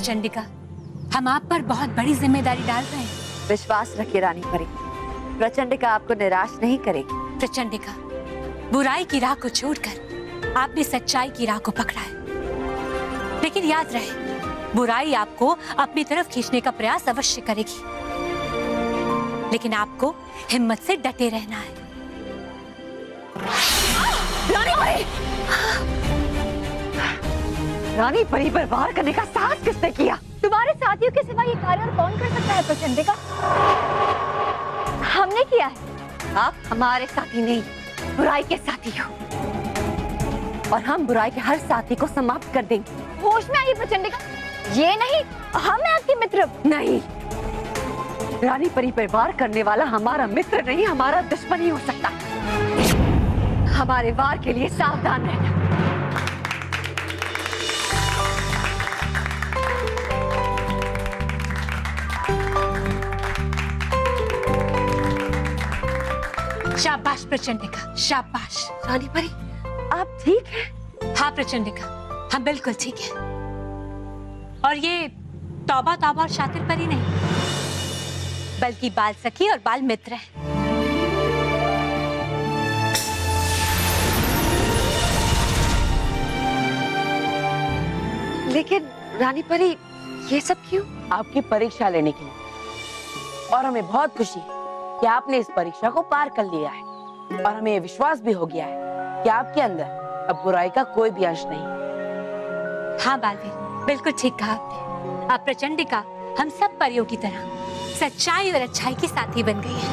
प्रचंडिका, हम आप पर बहुत बड़ी जिम्मेदारी डाल रहे हैं। विश्वास रखिए रानी परी, प्रचंडिका आपको निराश नहीं करेगी। प्रचंडिका, बुराई की राह को छोड़कर आपने सच्चाई की राह को पकड़ा है, लेकिन याद रहे बुराई आपको अपनी तरफ खींचने का प्रयास अवश्य करेगी, लेकिन आपको हिम्मत से डटे रहना है। रानी परी पर वार करने का साहस किसने किया? तुम्हारे साथियों के सिवा ये कार्य और कौन कर सकता है प्रचंडिका? हमने किया है। आप हमारे साथी नहीं, बुराई के साथी हो, और हम बुराई के हर साथी को समाप्त कर देंगे। होश में आइए प्रचंडिका, ये नहीं, हम हैं आपके मित्र। नहीं, रानी परी पर वार करने वाला हमारा मित्र नहीं, हमारा दुश्मन ही हो सकता। हमारे वार के लिए सावधान रहना। शाबाश प्रचंडिका, शाबाश। रानी परी, आप ठीक हैं? हाँ प्रचंडिका, हम बिल्कुल ठीक हैं। और ये तौबा तौबा और शातिर परी नहीं, बल्कि बाल सखी और बाल मित्र है। लेकिन रानी परी, ये सब क्यों? आपकी परीक्षा लेने के लिए, और हमें बहुत खुशी है कि आपने इस परीक्षा को पार कर लिया है, और हमें ये विश्वास भी हो गया है कि आपके अंदर अब बुराई का कोई भी अंश नहीं। हाँ बालवीर, बिल्कुल ठीक कहा आपने। अब प्रचंडिका हम सब परियों की तरह सच्चाई और अच्छाई की साथी बन गई है।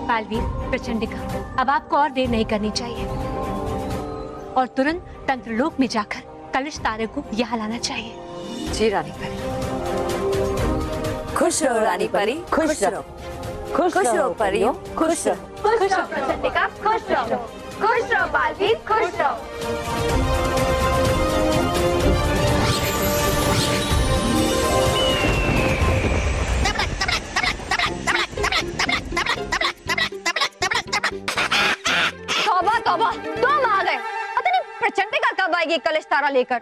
बालवीर, प्रचंडिका, अब आपको और देर नहीं करनी चाहिए और तुरंत तंत्रलोक में जाकर कलिश तारे को यहाँ लाना चाहिए। जी रानी परी। खुश रहो रानी परी, खुश रहो। खुश रहो परियों, खुश रहो। खुश रहो प्रचंडिका, खुश रहो। खुश रहो बालवीर, खुश रहो। तौबा तौबा, तुम आ गए। पता नहीं प्रचंडिका कब आएगी कलिश तारा लेकर।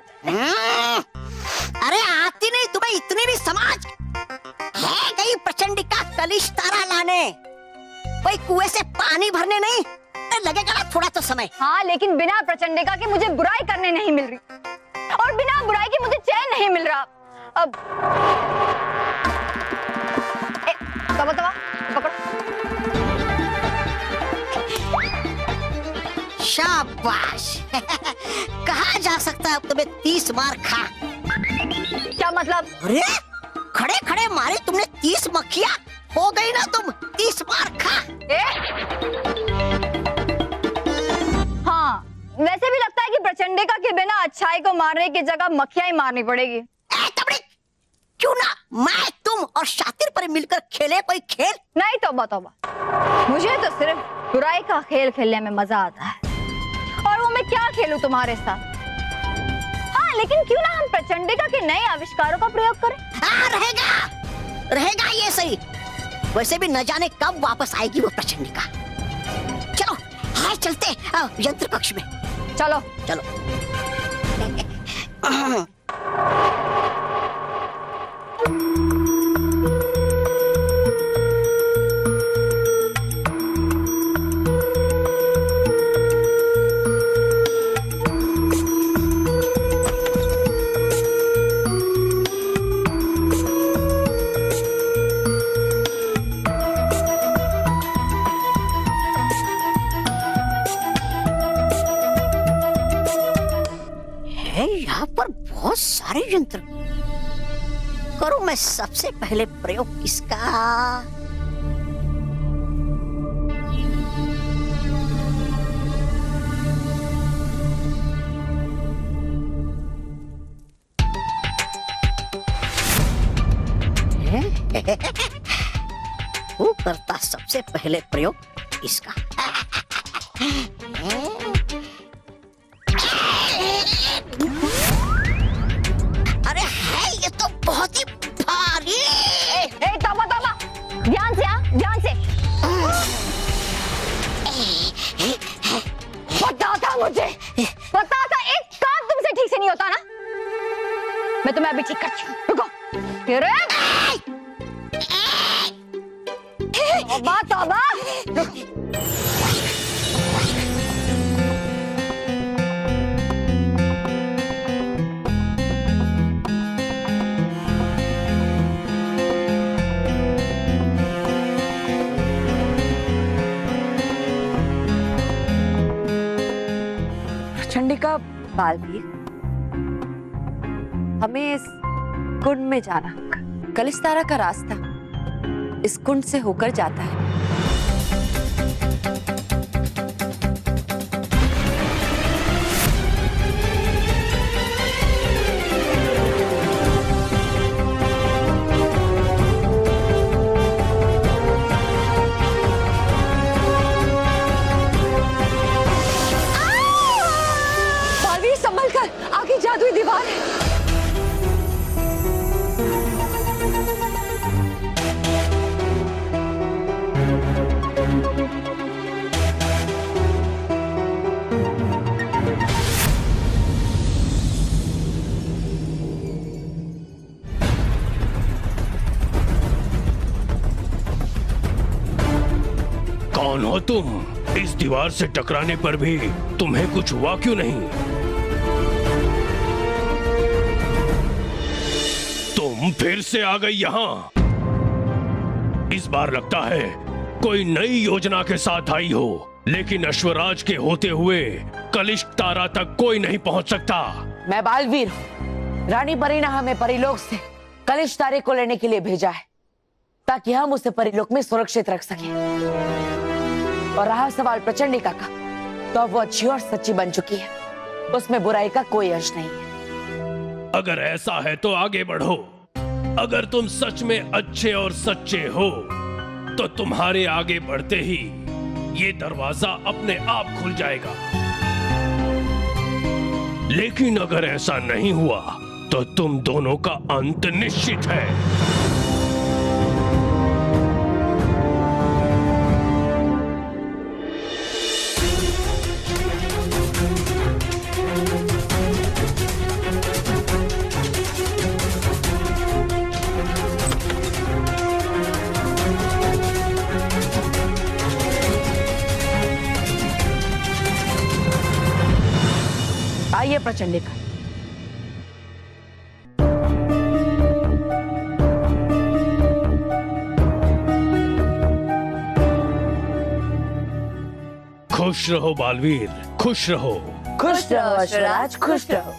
अरे आती नहीं तुम्हें इतनी भी समाज है गई प्रचंडिका कलिश तारा लाने, कोई कुएं से पानी भरने नहीं। लगेगा ना थोड़ा तो समय। हाँ, लेकिन बिना प्रचंडिका के मुझे बुराई करने नहीं मिल रही, और बिना बुराई के मुझे चैन नहीं मिल रहा। अब तवा तवा पकड़ो। शाबाश कहा जा सकता है अब तुम्हें 30 मार खा। क्या मतलब? अरे खड़े खड़े मारे तुमने 30 मक्खियां, हो गई ना तुम 30 मार खा। हाँ, वैसे भी लगता है कि प्रचंडिका के बिना अच्छाई को मारने की जगह मक्खियां ही मारनी पड़ेगी। क्यों ना मैं तुम और शातिर पर मिलकर खेले कोई खेल? नहीं तौबा तौबा, मुझे तो सिर्फ बुराई का खेल खेलने में मजा आता है, और वो मैं क्या खेलूं तुम्हारे साथ। हाँ, लेकिन क्यों ना हम प्रचंडिका के नए आविष्कारों का प्रयोग करें। हाँ, रहेगा ये सही। वैसे भी न जाने कब वापस आएगी वो प्रचंडिका। चलो हाय चलते यंत्र कक्ष में। चलो चलो। यहाँ पर बहुत सारे यंत्र। करूं मैं सबसे पहले प्रयोग किसका? वो करता सबसे पहले प्रयोग इसका। अरे है ये तो बहुत ही भारी। तौबा तौबा, ध्यान से ध्यान से। पता था मुझे, पता था एक काम तुमसे ठीक से नहीं होता ना। मैं तुम्हें अभी ठीक करती हूँ, रुको। तेरे तौबा तौबा, रुको। चंडिका, बालवीर, हमें इस कुंड में जाना होगा। कलिस्तारा का रास्ता इस कुंड से होकर जाता है। बालवीर, संभल कर, आगे जादुई दीवार है। कौन हो तुम? इस दीवार से टकराने पर भी तुम्हें कुछ हुआ क्यों नहीं? तुम फिर से आ गई यहाँ। इस बार लगता है कोई नई योजना के साथ आई हो, लेकिन अश्वराज के होते हुए कलिष्ठ तारा तक कोई नहीं पहुंच सकता। मैं बालवीर हूँ। रानी परीना हमें परिलोक से कलिष्ठ तारे को लेने के लिए भेजा है, ताकि हम उसे परिलोक में सुरक्षित रख सकें। और रहा सवाल प्रचंडिका का, तो वो अच्छी और सच्ची बन चुकी है, उसमें बुराई का कोई अंश नहीं है। अगर ऐसा है तो आगे बढ़ो। अगर तुम सच में अच्छे और सच्चे हो, तो तुम्हारे आगे बढ़ते ही ये दरवाजा अपने आप खुल जाएगा। लेकिन अगर ऐसा नहीं हुआ, तो तुम दोनों का अंत निश्चित है। आइए प्रचंडिका। खुश रहो बालवीर, खुश रहो। खुश रहो अश्वराज, खुश रहो।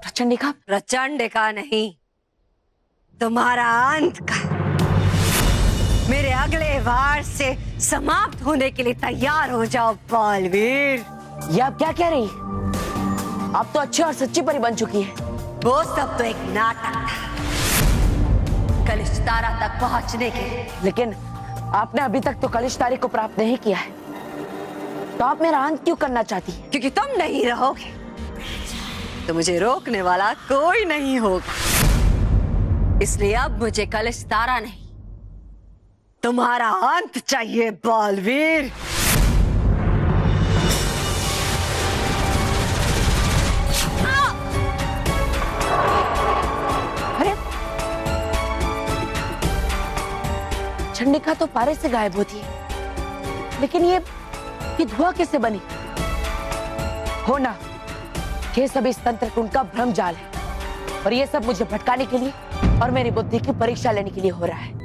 प्रचंडिका, प्रचंडिका नहीं, तुम्हारा अंत का मेरे अगले वार से समाप्त होने के लिए तैयार हो जाओ बालवीर। ये आप क्या कह रही? आप तो अच्छी और सच्ची परी बन चुकी है। वो सब तो एक नाटक था कलिष्ठ तारा तक पहुंचने के। लेकिन आपने अभी तक तो कलिष्ठ तारे को प्राप्त नहीं किया है, तो आप मेरा अंत क्यों करना चाहती है? क्योंकि तुम नहीं रहोगे तो मुझे रोकने वाला कोई नहीं होगा। इसलिए अब मुझे कलिष्ठ तारा नहीं, तुम्हारा अंत चाहिए बालवीर। अरे चंडिका तो पारे से गायब होती है, लेकिन ये धुआं कैसे बनी? हो ना, ये सब इस तंत्र कुंड का भ्रम जाल है। और ये सब मुझे भटकाने के लिए और मेरी बुद्धि की परीक्षा लेने के लिए हो रहा है।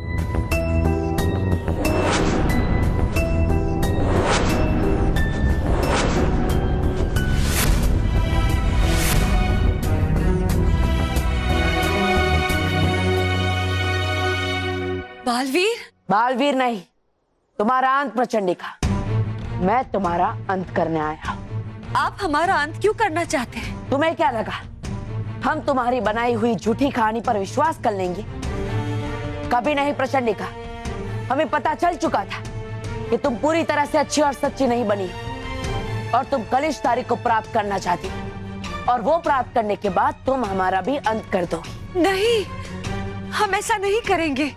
बालवीर, बालवीर नहीं, तुम्हारा अंत प्रचंडिका। मैं तुम्हारा अंत करने आया हूं। आप हमारा अंत क्यों करना चाहते हैं? तुम्हें क्या लगा हम तुम्हारी बनाई हुई झूठी कहानी पर विश्वास कर लेंगे? कभी नहीं प्रचंडिका। हमें पता चल चुका था कि तुम पूरी तरह से अच्छी और सच्ची नहीं बनी और तुम कलिश तारे को प्राप्त करना चाहती हो, और वो प्राप्त करने के बाद तुम हमारा भी अंत कर दो। नहीं, हम ऐसा नहीं करेंगे।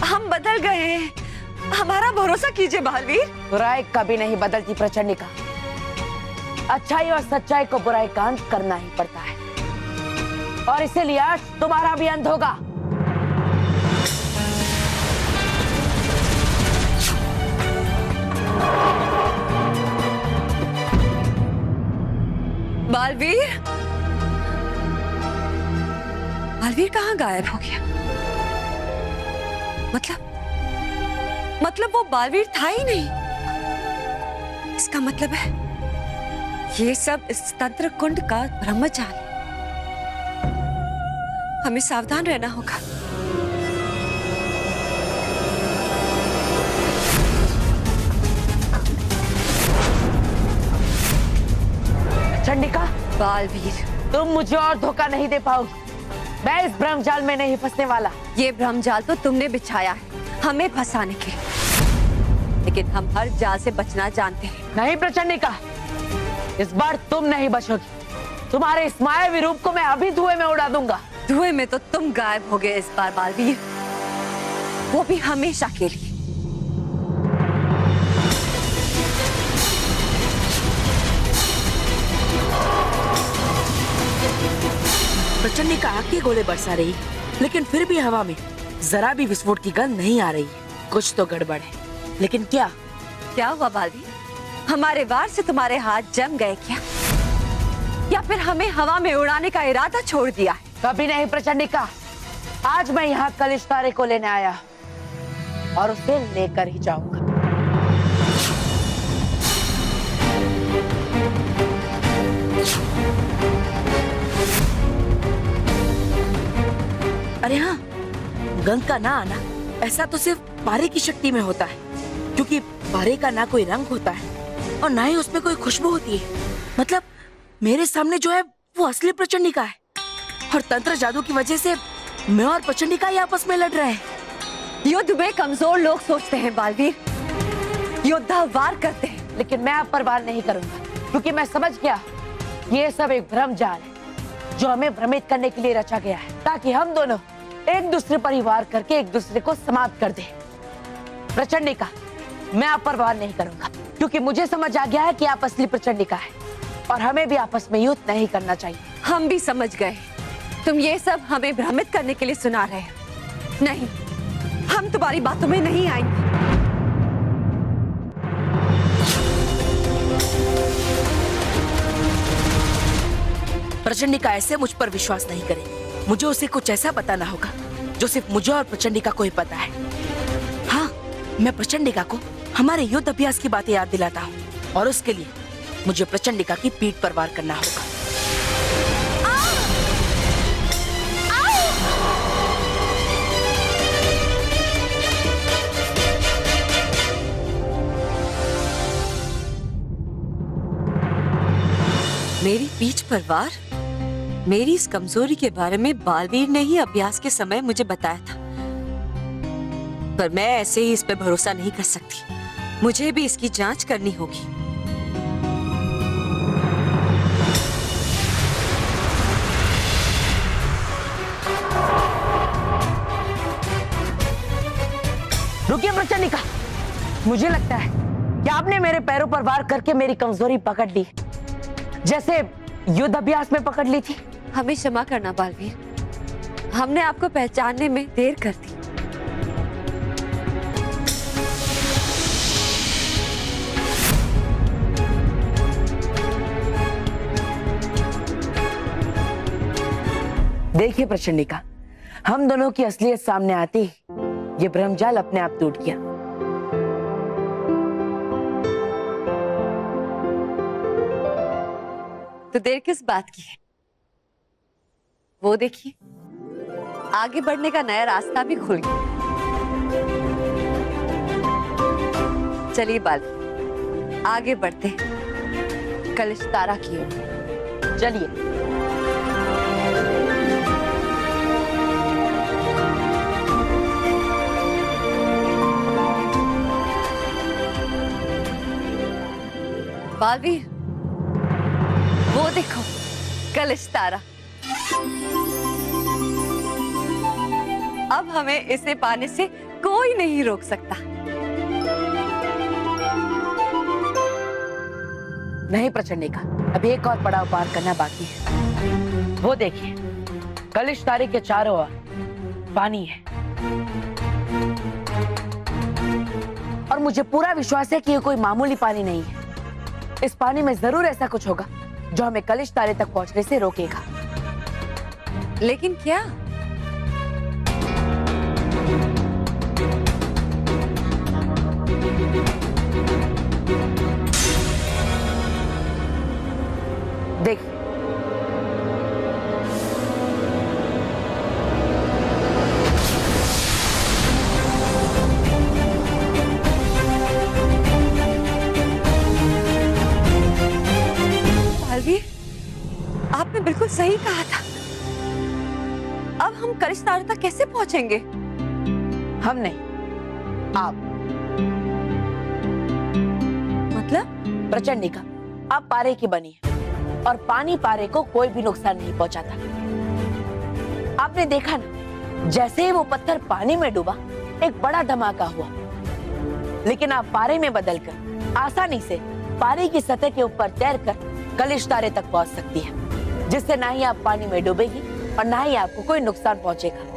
हम बदल गए हैं, हमारा भरोसा कीजिए बालवीर। बुराई कभी नहीं बदलती प्रचंडिका। अच्छाई और सच्चाई को बुराई का अंत करना ही पड़ता है, और इसीलिए आज तुम्हारा भी अंत होगा। बालवीर, बालवीर कहाँ गायब हो गया? मतलब वो बालवीर था ही नहीं। इसका मतलब है ये सब इस तंत्र कुंड का ब्रह्मचारी। हमें सावधान रहना होगा। चंडिका, बालवीर, तुम मुझे और धोखा नहीं दे पाओगी। मैं इस भ्रमजाल में नहीं फंसने वाला। ये भ्रमजाल तो तुमने बिछाया है हमें फंसाने के लिए, लेकिन हम हर जाल से बचना जानते हैं। नहीं प्रचंडिका, इस बार तुम नहीं बचोगी। तुम्हारे इस मायावी रूप को मैं अभी धुएं में उड़ा दूंगा। धुएं में तो तुम गायब हो गए इस बार बालवीर, वो भी हमेशा के लिए। प्रचंडिका आग के गोले बरसा रही, लेकिन फिर भी हवा में जरा भी विस्फोट की गंध नहीं आ रही है। कुछ तो गड़बड़ है, लेकिन क्या? क्या हुआ बालवीर? हमारे वार से तुम्हारे हाथ जम गए क्या, या फिर हमें हवा में उड़ाने का इरादा छोड़ दिया है? कभी नहीं प्रचंडिका। आज मैं यहाँ कलिश तारे को लेने आया और उसे लेकर ही जाऊंगा। अरे हाँ, गंध का ना आना ऐसा तो सिर्फ पारे की शक्ति में होता है, क्योंकि पारे का ना कोई रंग होता है और ना ही उसमें कोई खुशबू होती है। मतलब मेरे सामने जो है वो असली प्रचंडिका है, और तंत्र जादू की वजह से मैं और प्रचंडिका ही आपस में लड़ रहे हैं। युद्ध में कमजोर लोग सोचते हैं बालवीर, योद्धा वार करते हैं। लेकिन मैं अब पर वार नहीं करूंगा, क्योंकि मैं समझ गया ये सब एक भ्रम जाल है जो हमें भ्रमित करने के लिए रचा गया है, ताकि हम दोनों एक दूसरे पर ही वार करके एक दूसरे को समाप्त कर दे। प्रचंडिका, मैं आप पर वार नहीं करूंगा, क्योंकि मुझे समझ आ गया है कि आप असली प्रचंडिका है और हमें भी आपस में युद्ध नहीं करना चाहिए। हम भी समझ गए, तुम ये सब हमें भ्रमित करने के लिए सुना रहे हो। नहीं, हम तुम्हारी बातों में नहीं आएंगे। प्रचंडिका ऐसे मुझ पर विश्वास नहीं करेगी। मुझे उसे कुछ ऐसा बताना होगा जो सिर्फ मुझे और प्रचंडिका को ही पता है। हाँ, मैं प्रचंडिका को हमारे युद्ध अभ्यास की बातें याद दिलाता हूँ, और उसके लिए मुझे प्रचंडिका की पीठ पर वार करना होगा। मेरी पीठ पर वार? मेरी इस कमजोरी के बारे में बालवीर ने ही अभ्यास के समय मुझे बताया था, पर मैं ऐसे ही इस पे भरोसा नहीं कर सकती। मुझे भी इसकी जांच करनी होगी। रुकिए प्रचंडिका, मुझे लगता है कि आपने मेरे पैरों पर वार करके मेरी कमजोरी पकड़ ली, जैसे युद्ध अभ्यास में पकड़ ली थी। हमें क्षमा करना बालवीर, हमने आपको पहचानने में देर कर दी। देखिए प्रचंडिका, हम दोनों की असलियत सामने आती ही ये भ्रमजाल अपने आप टूट गया। तो देर किस बात की है? वो देखिए, आगे बढ़ने का नया रास्ता भी खुल गया। चलिए बाल, आगे बढ़ते हैं कलिश तारा की ओर। चलिए। बालवीर, वो देखो कलिश तारा। अब हमें इसे पाने से कोई नहीं रोक सकता। नहीं प्रचंडिका, अभी एक और पड़ाव पार करना बाकी है। वो देखिए, कलिश तारे के चारों ओर पानी है और मुझे पूरा विश्वास है कि ये कोई मामूली पानी नहीं है। इस पानी में जरूर ऐसा कुछ होगा जो हमें कलिश तारे तक पहुंचने से रोकेगा। लेकिन क्या? देखिए, बालवीर, आपने बिल्कुल सही कहा था। अब हम कलिश तारे तक कैसे पहुंचेंगे? हम नहीं, आप। मतलब? प्रचंडिका, आप पारे की बनी है और पानी पारे को कोई भी नुकसान नहीं पहुंचाता। आपने देखा ना, जैसे ही वो पत्थर पानी में डूबा एक बड़ा धमाका हुआ, लेकिन आप पारे में बदलकर आसानी से पारे की सतह के ऊपर तैरकर कलिश तारे तक पहुंच सकती है, जिससे ना ही आप पानी में डूबेगी और ना ही आपको कोई नुकसान पहुंचेगा।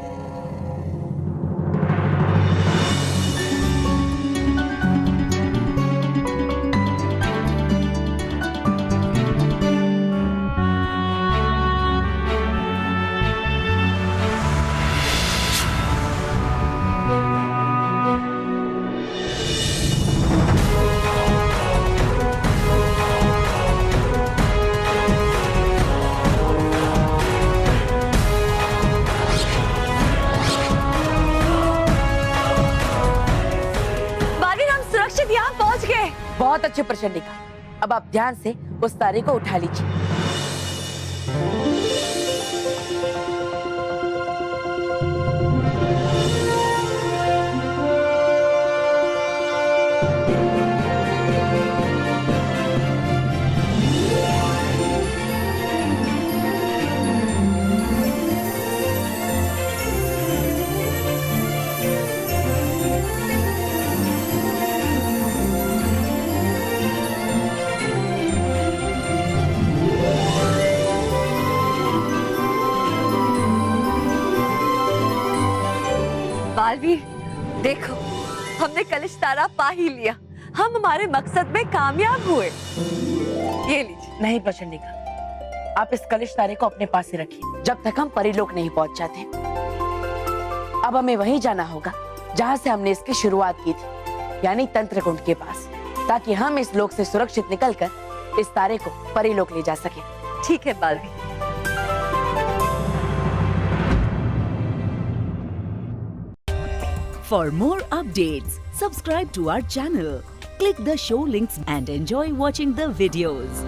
बहुत अच्छे प्रचंडिका, अब आप ध्यान से उस तारे को उठा लीजिए। बालवीर, देखो, हमने कलिश तारा पा ही लिया। हम हमारे मकसद में कामयाब हुए। ये लीजिए। नहीं प्रचंडिका, आप इस कलिश तारे को अपने पास ही रखिए जब तक हम परीलोक नहीं पहुंच जाते। अब हमें वहीं जाना होगा जहां से हमने इसकी शुरुआत की थी, यानी तंत्रकुंड के पास, ताकि हम इस लोक से सुरक्षित निकलकर इस तारे को परीलोक ले जा सके। ठीक है Baalveer. For more updates, subscribe to our channel, click the show links and enjoy watching the videos.